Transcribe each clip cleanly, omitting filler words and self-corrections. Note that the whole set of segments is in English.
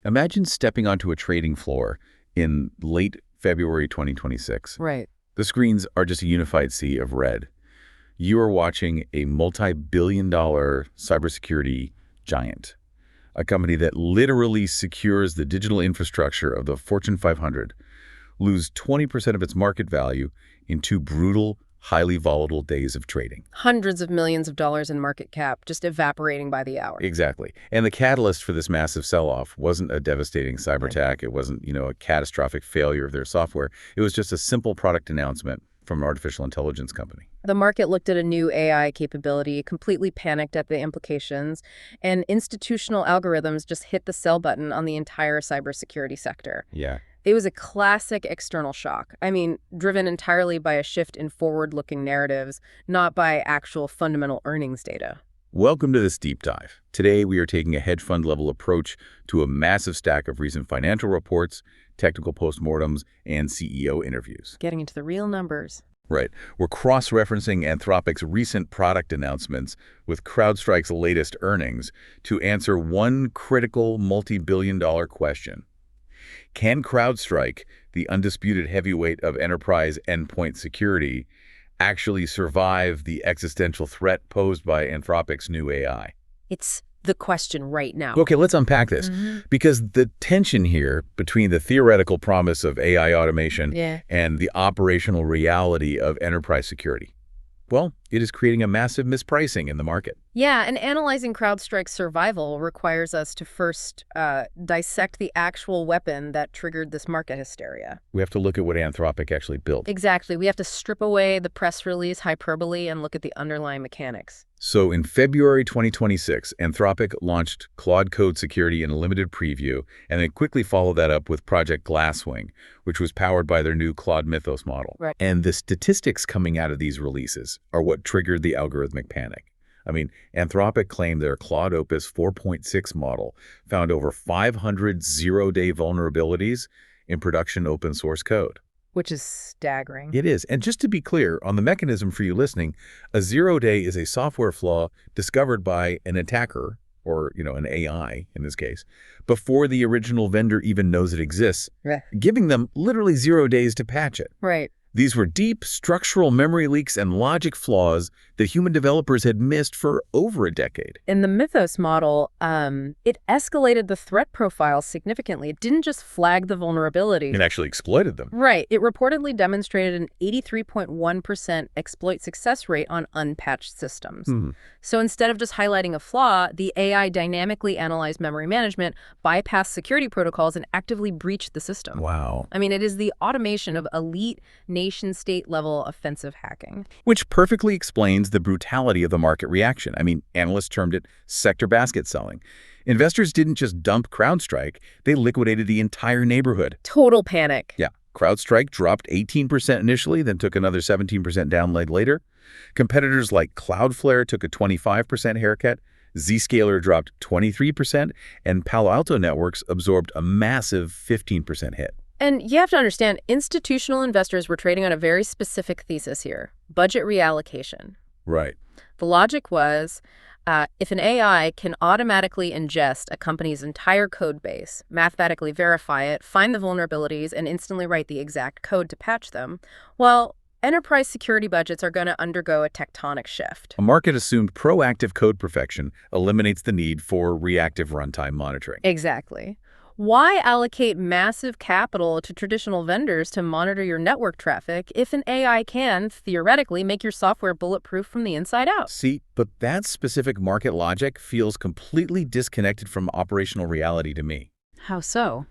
Imagine stepping onto a trading floor in late February 2026. Right. The screens are just a unified sea of red. You are watching a multi-billion-dollar cybersecurity giant, a company that literally secures the digital infrastructure of the Fortune 500, lose 20% of its market value in 2 brutal, highly volatile days of trading. Hundreds of millions of dollars in market cap just evaporating by the hour. Exactly. And the catalyst for this massive sell-off wasn't a devastating cyber attack. It wasn't, a catastrophic failure of their software. It was just a simple product announcement from an artificial intelligence company. The market looked at a new AI capability, completely panicked at the implications, and institutional algorithms just hit the sell button on the entire cybersecurity sector. Yeah. It was a classic external shock. I mean, driven entirely by a shift in forward-looking narratives, not by actual fundamental earnings data. Welcome to this deep dive. Today, we are taking a hedge fund level approach to a massive stack of recent financial reports, technical postmortems, and CEO interviews. Getting into the real numbers. Right. We're cross-referencing Anthropic's recent product announcements with CrowdStrike's latest earnings to answer one critical multi-billion-dollar question. Can CrowdStrike, the undisputed heavyweight of enterprise endpoint security, actually survive the existential threat posed by Anthropic's new AI? It's the question right now. Okay, let's unpack this. Because the tension here between the theoretical promise of AI automation and the operational reality of enterprise security, well, it is creating a massive mispricing in the market. Yeah, and analyzing CrowdStrike's survival requires us to first dissect the actual weapon that triggered this market hysteria. We have to look at what Anthropic actually built. Exactly. We have to strip away the press release hyperbole and look at the underlying mechanics. So in February 2026, Anthropic launched Claude Code Security in a limited preview, and then quickly followed that up with Project Glasswing, which was powered by their new Claude Mythos model. Right. And the statistics coming out of these releases are what triggered the algorithmic panic. I mean, Anthropic claimed their Claude Opus 4.6 model found over 500 zero-day vulnerabilities in production open source code. Which is staggering. It is. And just to be clear, on the mechanism for you listening, a zero-day is a software flaw discovered by an attacker, or, an AI in this case, before the original vendor even knows it exists, giving them literally 0 days to patch it. Right. These were deep structural memory leaks and logic flaws that human developers had missed for over a decade. In the Mythos model, it escalated the threat profile significantly. It didn't just flag the vulnerabilities. It actually exploited them. Right. It reportedly demonstrated an 83.1% exploit success rate on unpatched systems. So instead of just highlighting a flaw, the AI dynamically analyzed memory management, bypassed security protocols, and actively breached the system. Wow. I mean, it is the automation of elite nation-state level offensive hacking. Which perfectly explains the brutality of the market reaction. I mean, analysts termed it sector basket selling. Investors didn't just dump CrowdStrike, they liquidated the entire neighborhood. Total panic. Yeah. CrowdStrike dropped 18% initially, then took another 17% down leg later. Competitors like Cloudflare took a 25% haircut, Zscaler dropped 23%, and Palo Alto Networks absorbed a massive 15% hit. And you have to understand, institutional investors were trading on a very specific thesis here: budget reallocation. Right. The logic was, if an AI can automatically ingest a company's entire code base, mathematically verify it, find the vulnerabilities, and instantly write the exact code to patch them, well, enterprise security budgets are going to undergo a tectonic shift. A market-assumed proactive code perfection eliminates the need for reactive runtime monitoring. Exactly. Why allocate massive capital to traditional vendors to monitor your network traffic if an AI can, theoretically, make your software bulletproof from the inside out? See, but that specific market logic feels completely disconnected from operational reality to me. How so?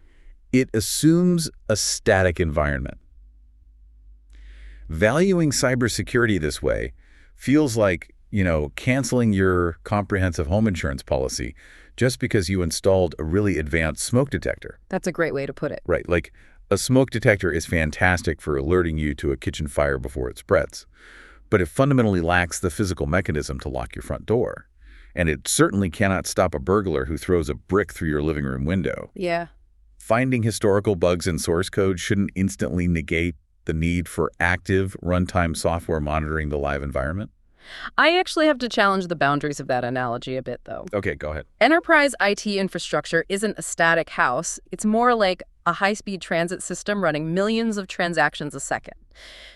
It assumes a static environment. Valuing cybersecurity this way feels like, canceling your comprehensive home insurance policy just because you installed a really advanced smoke detector. That's a great way to put it. Right, like a smoke detector is fantastic for alerting you to a kitchen fire before it spreads, but it fundamentally lacks the physical mechanism to lock your front door. And it certainly cannot stop a burglar who throws a brick through your living room window. Yeah. Finding historical bugs in source code shouldn't instantly negate the need for active runtime software monitoring the live environment. I actually have to challenge the boundaries of that analogy a bit, though. Okay, go ahead. Enterprise IT infrastructure isn't a static house. It's more like a high-speed transit system running millions of transactions a second.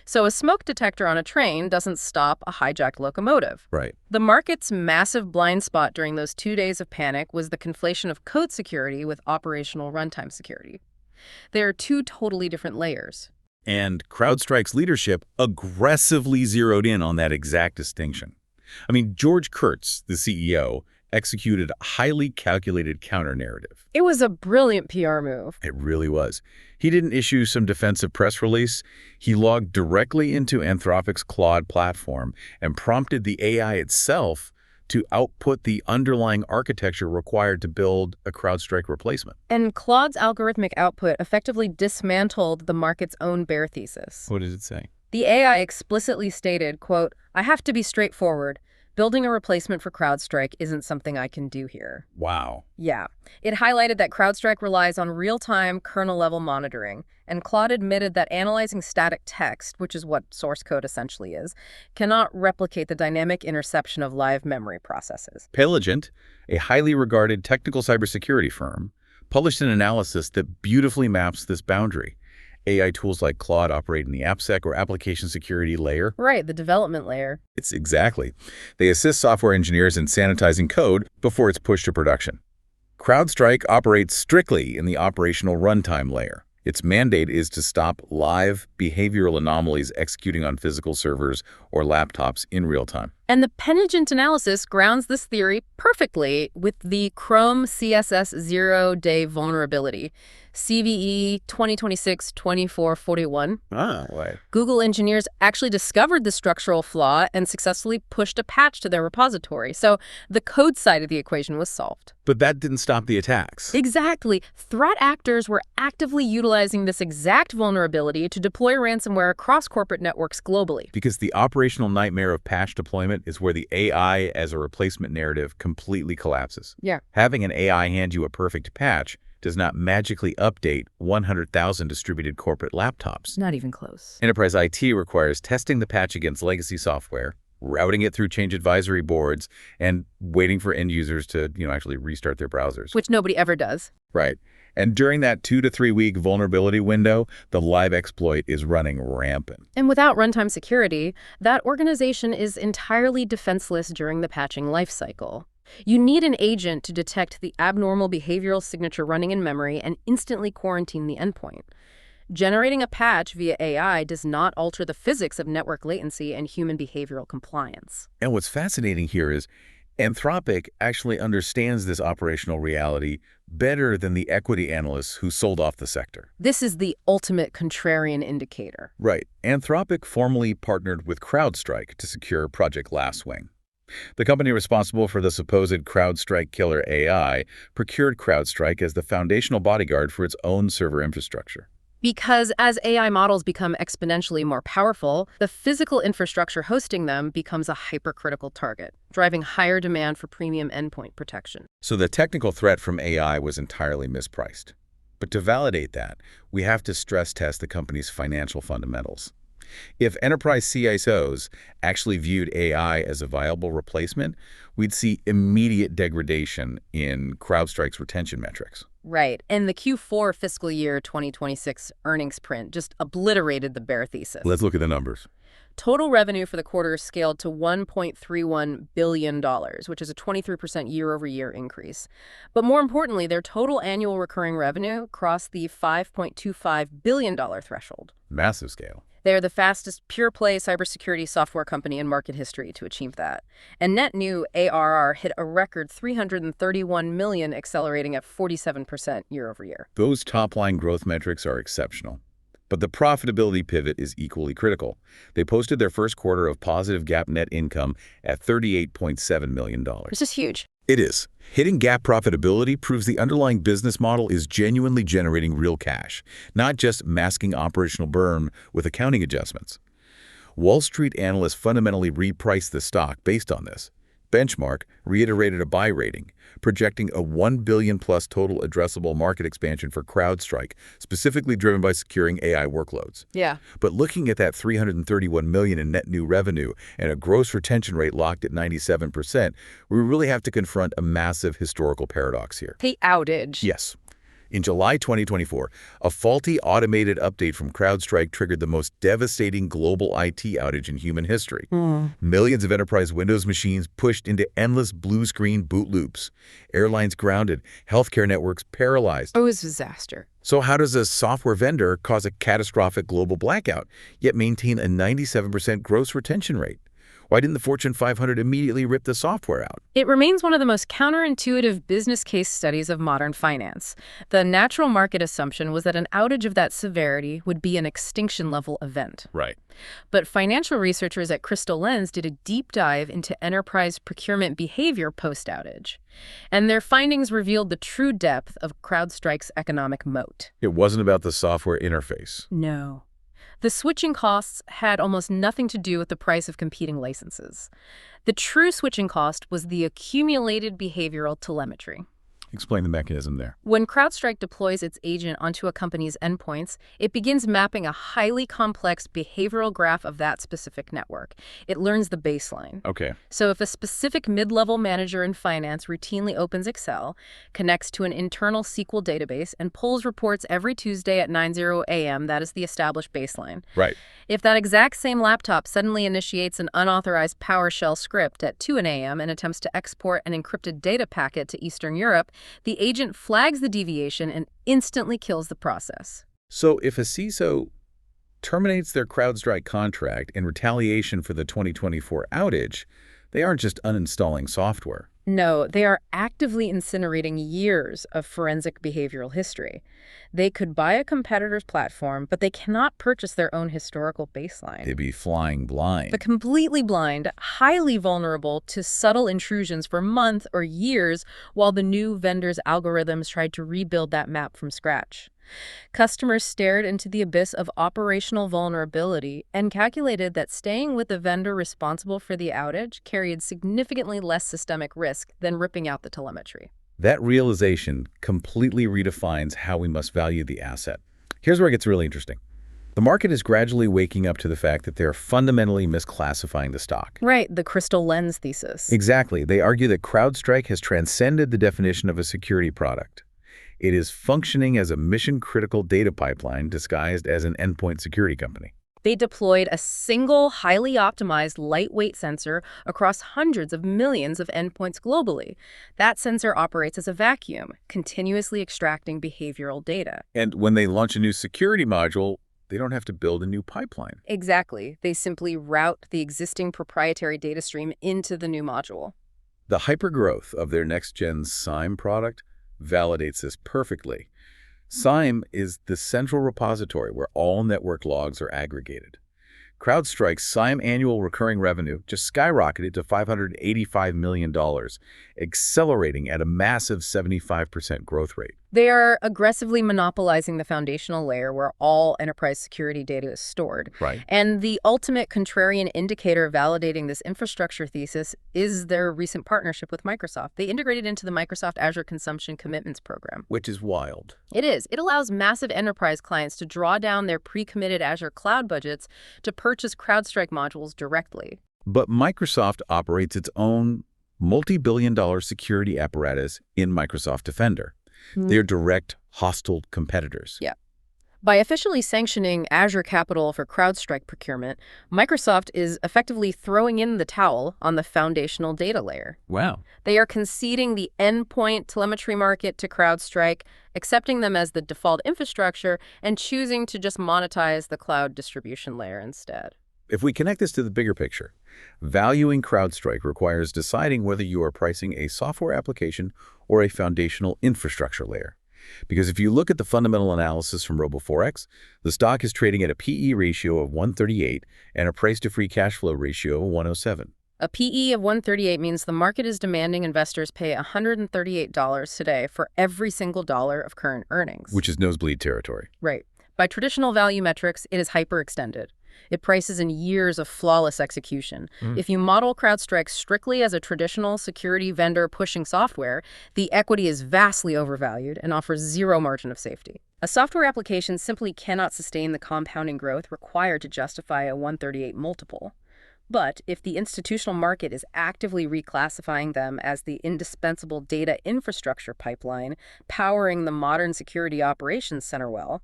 So a smoke detector on a train doesn't stop a hijacked locomotive. Right. The market's massive blind spot during those 2 days of panic was the conflation of code security with operational runtime security. They are two totally different layers. And CrowdStrike's leadership aggressively zeroed in on that exact distinction. I mean, George Kurtz, the CEO, executed a highly calculated counter-narrative. It was a brilliant PR move. It really was. He didn't issue some defensive press release. He logged directly into Anthropic's Claude platform and prompted the AI itself to output the underlying architecture required to build a CrowdStrike replacement. And Claude's algorithmic output effectively dismantled the market's own bear thesis. What does it say? The AI explicitly stated, quote, "I have to be straightforward. Building a replacement for CrowdStrike isn't something I can do here." Wow. Yeah. It highlighted that CrowdStrike relies on real-time kernel-level monitoring, and Claude admitted that analyzing static text, which is what source code essentially is, cannot replicate the dynamic interception of live memory processes. Paligent, a highly regarded technical cybersecurity firm, published an analysis that beautifully maps this boundary. AI tools like Claude operate in the AppSec or application security layer. Right, the development layer. It's exactly. They assist software engineers in sanitizing code before it's pushed to production. CrowdStrike operates strictly in the operational runtime layer. Its mandate is to stop live behavioral anomalies executing on physical servers or laptops in real time. And the Penigent analysis grounds this theory perfectly with the Chrome CSS zero-day vulnerability, CVE 2026-2441. Right. Google engineers actually discovered the structural flaw and successfully pushed a patch to their repository. So the code side of the equation was solved. But that didn't stop the attacks. Exactly. Threat actors were actively utilizing this exact vulnerability to deploy ransomware across corporate networks globally. Because the operational nightmare of patch deployment is where the AI as a replacement narrative completely collapses. Yeah. Having an AI hand you a perfect patch does not magically update 100,000 distributed corporate laptops. Not even close. Enterprise IT requires testing the patch against legacy software, routing it through change advisory boards, and waiting for end users to, actually restart their browsers. Which nobody ever does. Right. And during that 2 to 3 week vulnerability window, the live exploit is running rampant. And without runtime security, that organization is entirely defenseless during the patching lifecycle. You need an agent to detect the abnormal behavioral signature running in memory and instantly quarantine the endpoint. Generating a patch via AI does not alter the physics of network latency and human behavioral compliance. And what's fascinating here is Anthropic actually understands this operational reality better than the equity analysts who sold off the sector. This is the ultimate contrarian indicator. Right. Anthropic formally partnered with CrowdStrike to secure Project Glasswing. The company responsible for the supposed CrowdStrike killer AI procured CrowdStrike as the foundational bodyguard for its own server infrastructure. Because as AI models become exponentially more powerful, the physical infrastructure hosting them becomes a hypercritical target, driving higher demand for premium endpoint protection. So the technical threat from AI was entirely mispriced. But to validate that, we have to stress test the company's financial fundamentals. If enterprise CISOs actually viewed AI as a viable replacement, we'd see immediate degradation in CrowdStrike's retention metrics. Right. And the Q4 fiscal year 2026 earnings print just obliterated the bear thesis. Let's look at the numbers. Total revenue for the quarter scaled to $1.31 billion, which is a 23% year-over-year increase. But more importantly, their total annual recurring revenue crossed the $5.25 billion threshold. Massive scale. They are the fastest pure-play cybersecurity software company in market history to achieve that. And net new ARR hit a record $331 million, accelerating at 47% year-over-year. Those top-line growth metrics are exceptional. But the profitability pivot is equally critical. They posted their first quarter of positive GAAP net income at $38.7 million. This is huge. It is. Hitting GAAP profitability proves the underlying business model is genuinely generating real cash, not just masking operational burn with accounting adjustments. Wall Street analysts fundamentally repriced the stock based on this. Benchmark reiterated a buy rating, projecting a $1 billion-plus total addressable market expansion for CrowdStrike, specifically driven by securing AI workloads. Yeah. But looking at that $331 million in net new revenue and a gross retention rate locked at 97%, we really have to confront a massive historical paradox here. The outage. Yes. In July 2024, a faulty automated update from CrowdStrike triggered the most devastating global IT outage in human history. Millions of enterprise Windows machines pushed into endless blue-screen boot loops. Airlines grounded, healthcare networks paralyzed. It was a disaster. So how does a software vendor cause a catastrophic global blackout, yet maintain a 97% gross retention rate? Why didn't the Fortune 500 immediately rip the software out? It remains one of the most counterintuitive business case studies of modern finance. The natural market assumption was that an outage of that severity would be an extinction-level event. Right. But financial researchers at Crystal Lens did a deep dive into enterprise procurement behavior post-outage. And their findings revealed the true depth of CrowdStrike's economic moat. It wasn't about the software interface. No. The switching costs had almost nothing to do with the price of competing licenses. The true switching cost was the accumulated behavioral telemetry. Explain the mechanism there. When CrowdStrike deploys its agent onto a company's endpoints, it begins mapping a highly complex behavioral graph of that specific network. It learns the baseline. Okay. So if a specific mid-level manager in finance routinely opens Excel, connects to an internal SQL database, and pulls reports every Tuesday at 9:00 a.m., that is the established baseline. Right. If that exact same laptop suddenly initiates an unauthorized PowerShell script at 2 a.m. and attempts to export an encrypted data packet to Eastern Europe, the agent flags the deviation and instantly kills the process. So if a CISO terminates their CrowdStrike contract in retaliation for the 2024 outage, they aren't just uninstalling software. No, they are actively incinerating years of forensic behavioral history. They could buy a competitor's platform, but they cannot purchase their own historical baseline. They'd be flying blind. But completely blind, highly vulnerable to subtle intrusions for months or years while the new vendor's algorithms tried to rebuild that map from scratch. Customers stared into the abyss of operational vulnerability and calculated that staying with the vendor responsible for the outage carried significantly less systemic risk than ripping out the telemetry. That realization completely redefines how we must value the asset. Here's where it gets really interesting. The market is gradually waking up to the fact that they're fundamentally misclassifying the stock. Right, the Crystal Lens thesis. Exactly. They argue that CrowdStrike has transcended the definition of a security product. It is functioning as a mission-critical data pipeline disguised as an endpoint security company. They deployed a single, highly optimized, lightweight sensor across hundreds of millions of endpoints globally. That sensor operates as a vacuum, continuously extracting behavioral data. And when they launch a new security module, they don't have to build a new pipeline. Exactly. They simply route the existing proprietary data stream into the new module. The hypergrowth of their next-gen SIEM product validates this perfectly. SIEM is the central repository where all network logs are aggregated. CrowdStrike's SIEM annual recurring revenue just skyrocketed to $585 million, accelerating at a massive 75% growth rate. They are aggressively monopolizing the foundational layer where all enterprise security data is stored. Right. And the ultimate contrarian indicator validating this infrastructure thesis is their recent partnership with Microsoft. They integrated into the Microsoft Azure Consumption Commitments Program. Which is wild. It is. It allows massive enterprise clients to draw down their pre-committed Azure cloud budgets to purchase CrowdStrike modules directly. But Microsoft operates its own multi-billion-dollar security apparatus in Microsoft Defender. They're direct, hostile competitors. Yeah. By officially sanctioning Azure Capital for CrowdStrike procurement, Microsoft is effectively throwing in the towel on the foundational data layer. Wow. They are conceding the endpoint telemetry market to CrowdStrike, accepting them as the default infrastructure, and choosing to just monetize the cloud distribution layer instead. If we connect this to the bigger picture, valuing CrowdStrike requires deciding whether you are pricing a software application or a foundational infrastructure layer. Because if you look at the fundamental analysis from Robo4X, the stock is trading at a PE ratio of 138 and a price-to-free cash flow ratio of 107. A PE of 138 means the market is demanding investors pay $138 today for every single dollar of current earnings. Which is nosebleed territory. Right. By traditional value metrics, it is hyperextended. It prices in years of flawless execution. If you model CrowdStrike strictly as a traditional security vendor pushing software, the equity is vastly overvalued and offers zero margin of safety. A software application simply cannot sustain the compounding growth required to justify a 138 multiple. But if the institutional market is actively reclassifying them as the indispensable data infrastructure pipeline powering the modern security operations center, well,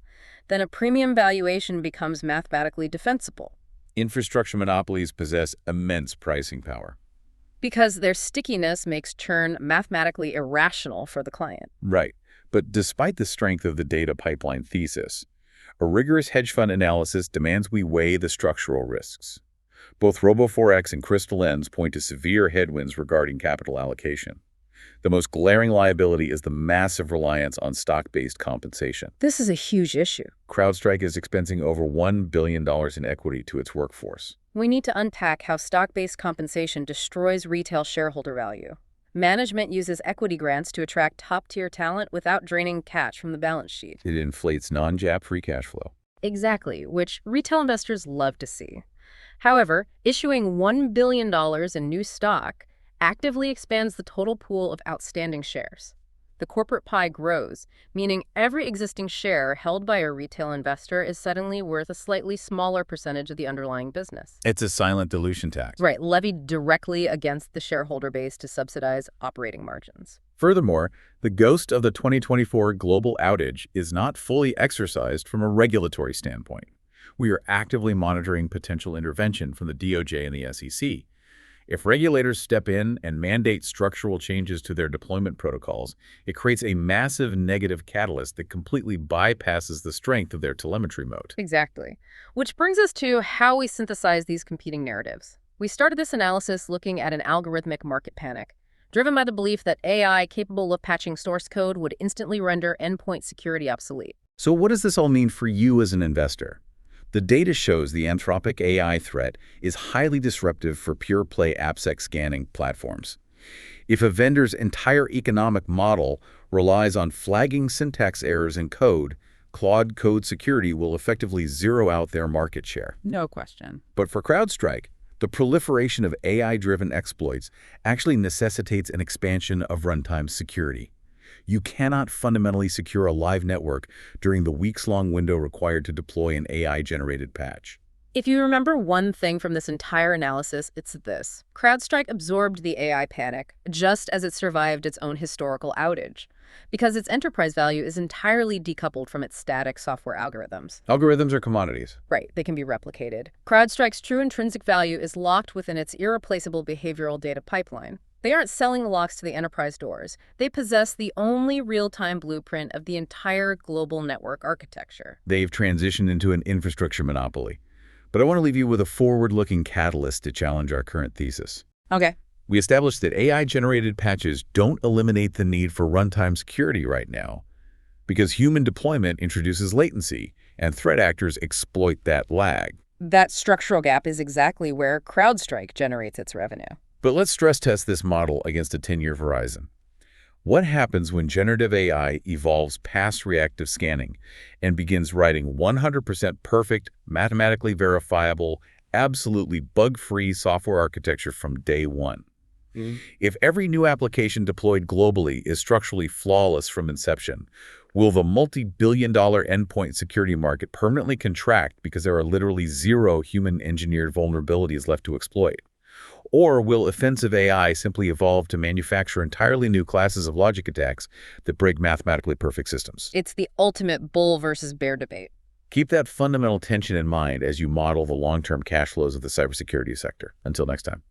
then a premium valuation becomes mathematically defensible. Infrastructure monopolies possess immense pricing power. Because their stickiness makes churn mathematically irrational for the client. Right. But despite the strength of the data pipeline thesis, a rigorous hedge fund analysis demands we weigh the structural risks. Both Robo4X and Crystal Lens point to severe headwinds regarding capital allocation. The most glaring liability is the massive reliance on stock-based compensation. This is a huge issue. CrowdStrike is expensing over $1 billion in equity to its workforce. We need to unpack how stock-based compensation destroys retail shareholder value. Management uses equity grants to attract top-tier talent without draining cash from the balance sheet. It inflates non-GAAP free cash flow. Exactly, which retail investors love to see. However, issuing $1 billion in new stock actively expands the total pool of outstanding shares. The corporate pie grows, meaning every existing share held by a retail investor is suddenly worth a slightly smaller percentage of the underlying business. It's a silent dilution tax. Right, levied directly against the shareholder base to subsidize operating margins. Furthermore, the ghost of the 2024 global outage is not fully exorcised from a regulatory standpoint. We are actively monitoring potential intervention from the DOJ and the SEC. If regulators step in and mandate structural changes to their deployment protocols, it creates a massive negative catalyst that completely bypasses the strength of their telemetry moat. Exactly. Which brings us to how we synthesize these competing narratives. We started this analysis looking at an algorithmic market panic, driven by the belief that AI capable of patching source code would instantly render endpoint security obsolete. So what does this all mean for you as an investor? The data shows the Anthropic AI threat is highly disruptive for pure-play AppSec scanning platforms. If a vendor's entire economic model relies on flagging syntax errors in code, Claude Code Security will effectively zero out their market share. No question. But for CrowdStrike, the proliferation of AI-driven exploits actually necessitates an expansion of runtime security. You cannot fundamentally secure a live network during the weeks-long window required to deploy an AI-generated patch. If you remember one thing from this entire analysis, it's this. CrowdStrike absorbed the AI panic just as it survived its own historical outage, because its enterprise value is entirely decoupled from its static software algorithms. Algorithms are commodities. Right, they can be replicated. CrowdStrike's true intrinsic value is locked within its irreplaceable behavioral data pipeline. They aren't selling the locks to the enterprise doors. They possess the only real-time blueprint of the entire global network architecture. They've transitioned into an infrastructure monopoly. But I want to leave you with a forward-looking catalyst to challenge our current thesis. Okay. We established that AI-generated patches don't eliminate the need for runtime security right now, because human deployment introduces latency, and threat actors exploit that lag. That structural gap is exactly where CrowdStrike generates its revenue. But let's stress test this model against a 10-year horizon. What happens when generative AI evolves past reactive scanning and begins writing 100% perfect, mathematically verifiable, absolutely bug-free software architecture from day one? If every new application deployed globally is structurally flawless from inception, will the multi-billion-dollar endpoint security market permanently contract because there are literally zero human-engineered vulnerabilities left to exploit? Or will offensive AI simply evolve to manufacture entirely new classes of logic attacks that break mathematically perfect systems? It's the ultimate bull versus bear debate. Keep that fundamental tension in mind as you model the long-term cash flows of the cybersecurity sector. Until next time.